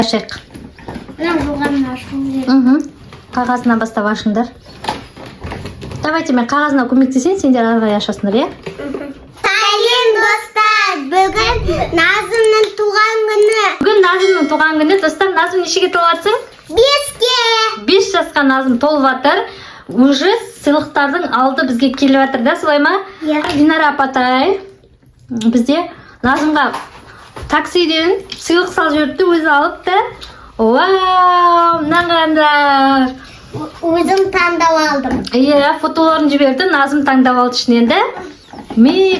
Ашық. Мына Қағазынан бастап ашыңдар. Давайте мен қағазына көмектесейін, сендер арғай ашасыңдар, иә? Сәлем достар, бүгін Назымның туған күні. Бүгін Назымның туған күні. Достар, Назым нешеге толатсың? 5-ке. 5 жасқа Назым толып жатыр. Уже сыйлықтардың алды бізге келіп жатыр да, солай ма? Иә. Динара апатай бізде Назымға таксиден сыйлық салып жіберді, өзі алып та. Вау, мынаны қараңдар. Өзім таңдап алдым. Иә, фотоларын жіберді, Назым таңдап алды ішінен де.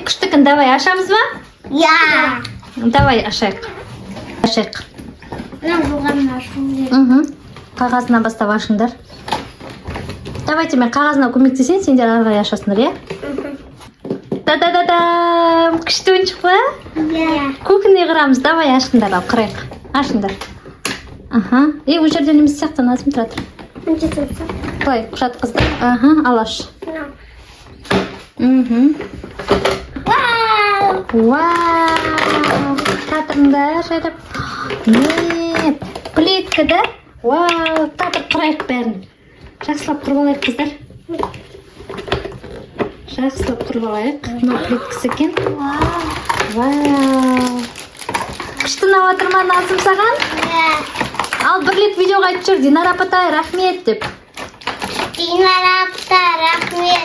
Күштікін, давай ашамыз ба? Я. Давай ашайық. Ашайық. Қағазынан бастап ашыңдар. Давайте мен қағазына көмектесейін, сендер арғай ашасыңдар, иә? Да-да-да-дам! Күшті ойыншық ба? Я. Көкіне қырамыз, давай ашыңдар, ал қырайық. Ашыңдар. Ол жерде неміз сияқты Назым тұрады. Қалай, құжат қыздар. Ал аш. Вау! Татырыңдар, жайлап. Не, плитка да? Вау, татыр құрайық бәрін. Жақсылап құрып алайық, қыздар. Жақсылап құрып алайық. Мына плиткасы екен. Вау! Күшті ұнап жатыр ма Назым саған? Ал бір рет видеоға айтып жүр, Динара апатай рахмет деп. Динара апатай рахмет.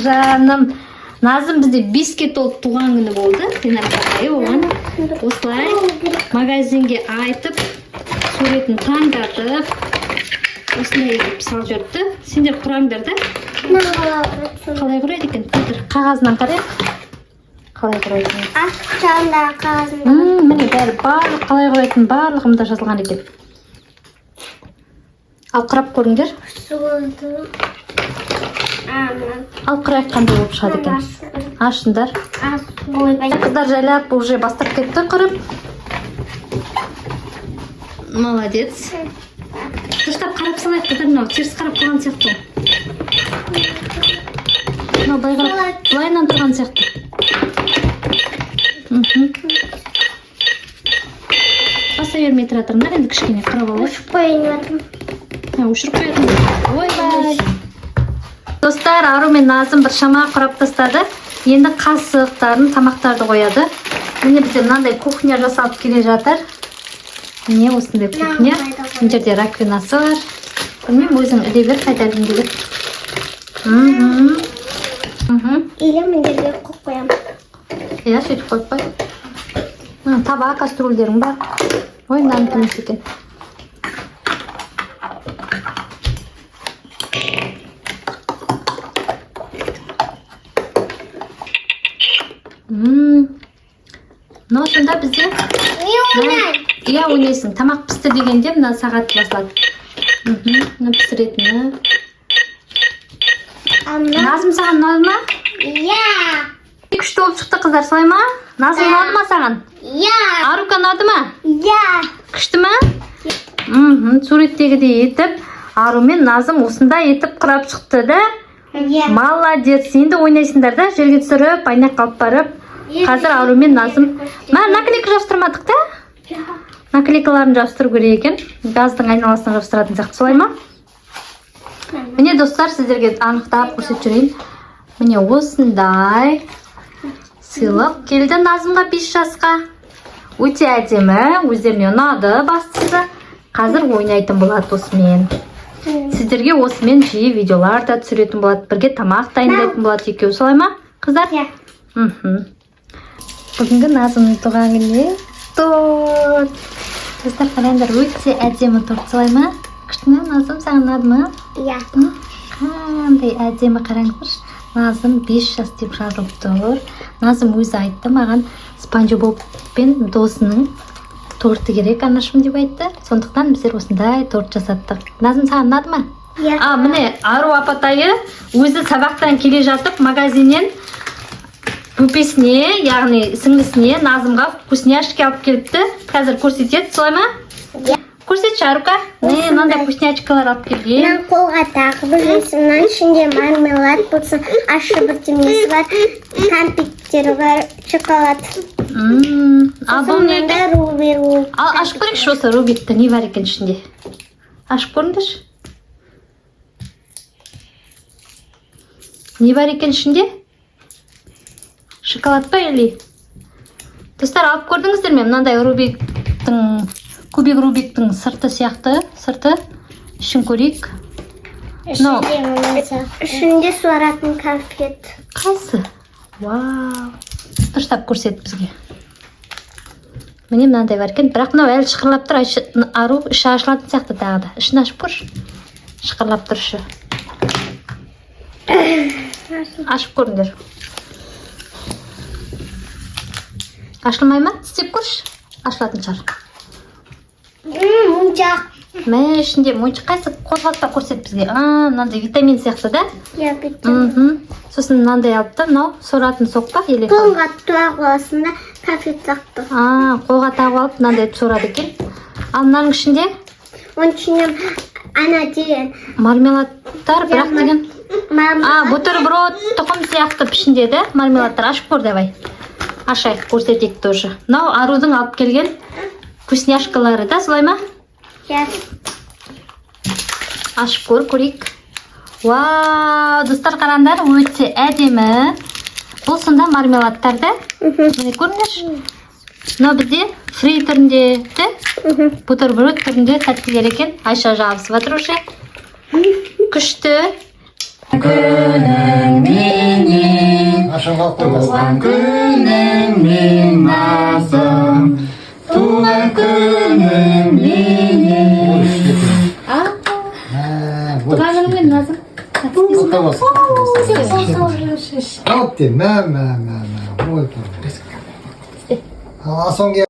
Жаным. Назым бізде 5-ке толып туған күні болды. Динара апатай оған осылай магазинге айтып, суретін таңдатып, осылай етіп салып жүрді. Сендер құраңдар да? Қалай құрайды екен? Қағазынан қарайық. Қалай құрайтын? Аштанда қағазында. Міне бәрі барлық қалай құрайтын барлығымда жазылған екен. Ал құрап көріңдер. Ал құрайық қандай болып шығады екен. Ашыңдар. Қыздар жайлап уже бастап кетті құрып. Молодец. Дұрыстап қарап салайық, қыздар, мынау теріс қарап тұрған сияқты. Мынау былай қарап, былайынан тұрған сияқты. Баса бермей тұратырыңдар, енді кішкене құрап алайық. Өшіп қойын жатырмын. Өшіріп қоятын. Ойбай. Достар, Ару мен Назым бір шама құрап тастады. Енді қасықтарын, тамақтарды қояды. Міне бізде мынандай кухня жасалып келе жатыр. Міне осындай кухня. Мына жерде раковинасы бар. Білмеймін, өзің іле бер, қайда іліңде бер. Или мен жерге қойып қоямын. Иә, сөйтіп қойып қой. Табақ, кастрюльдерің бар. Ой, мынаны тыныш екен. Мынау сонда бізде... Иә, ойнайсың. Тамақ пісті дегенде мына сағат басылады. Мына пісіретіні. Назым саған ұнады ма? Я. Күшті болып шықты, қыздар, солай ма? Назым ұнады ма саған? Я. Арука ұнады ма? Я. Күшті ма? Суреттегідей етіп, Ару мен Назым осындай етіп құрап шықты да? Молодец, енді ойнайсыңдар да, жерге түсіріп, айнақ қалып барып. Қазір Ару мен Назым. Наклейка жабыстырмадық та? Наклейкаларын жабыстыру керек екен. Газдың айналасына жабыстыратын сияқты, солай ма? Міне достар, сіздерге анықтап көрсетіп жүрейін. Міне осындай сыйлық келді Назымға 5 жасқа. Өте әдемі, өздеріне ұнады бастысы. Қазір ойнайтын болады осымен. Сіздерге осымен жиі видеолар да түсіретін болады. Бірге тамақ дайындайтын болады екеуі, солай ма, қыздар? Бүгінгі Назымның туған күніне торт. Достар, қараңдар, өте әдемі торт, солай ма? Күшті ме, Назым, саған ұнады ма? Иә. Қандай әдемі, қараңдар. Назым 5 жас деп жазылып тұр. Назым өзі айтты маған, Спанчо Боб пен досының торты керек анашым деп айтты. Сондықтан біздер осындай торт жасаттық. Назым, саған ұнады ма? Иә. Міне Ару апатайы өзі сабақтан келе жатып магазиннен көпесіне, яғни сіңлісіне Назымға вкусняшки алып келіпті. Қазір көрсетеді, солай ма? Иә. көрсетші Арука. Не, мынандай вкуснячкалар алып келген. Мына қолға тағып жүресің. Мынаның ішінде мармелад болсын, ащы бірдемесі бар, кәмпиттері бар, шоколад. Ал бұл не екен? Мында Руби. Ал ашып көрейікші осы Рубикті не бар екен ішінде. Ашып көріңдерші. Не бар екен ішінде? Шоколад па или? Достар, алып көрдіңіздер ме? Мынандай Рубиктің, кубик Рубиктің сырты сияқты, сырты. Ішін көрейік. Ішінде суаратын конфет. Қайсы? Вау. Дұрыстап көрсет бізге. Міне мынандай бар екен. Бірақ мынау әлі шықырлап тұр. Ару іші ашылатын сияқты тағы да. Ішін ашып көрші. Шықырлап тұршы. Ашып көріңдер. Ашылмай ма? Істеп көрші. Ашылатын шығар. Мұншақ. Мә, ішінде моншақ қайсы қозғалтпа көрсет бізге. Мынандай витамин сияқты да? Я витамин. Сосын мынандай алып та, мынау соратын соқпа или Қолға туақ осында конфет сақты. қолға тағып алып мынандай сорады екен. Ал мынаның ішінде Оның ішінде ана деген мармеладтар, бірақ деген бутерброд тұқым сияқты пішінде де мармеладтар. Ашып көр давай. Ашайық, көрсетейік тоже. Мынау Арудың алып келген вкусняшкалары да, солай ма? Ашып көрейік. Вау, достар қараңдар, өте әдемі. Бұл сонда мармеладтар да? Міне көріңдерші. Мынау бізде фри түрінде, бутерброд түрінде тәттілер екен. Айша жабысып жатыр уже. Күшті. Күнің менен, туған күнің мен назым, туған күнің менен. Туған күнің мен назым. 나왔대, 나. 뭐 이렇게. 아송이야.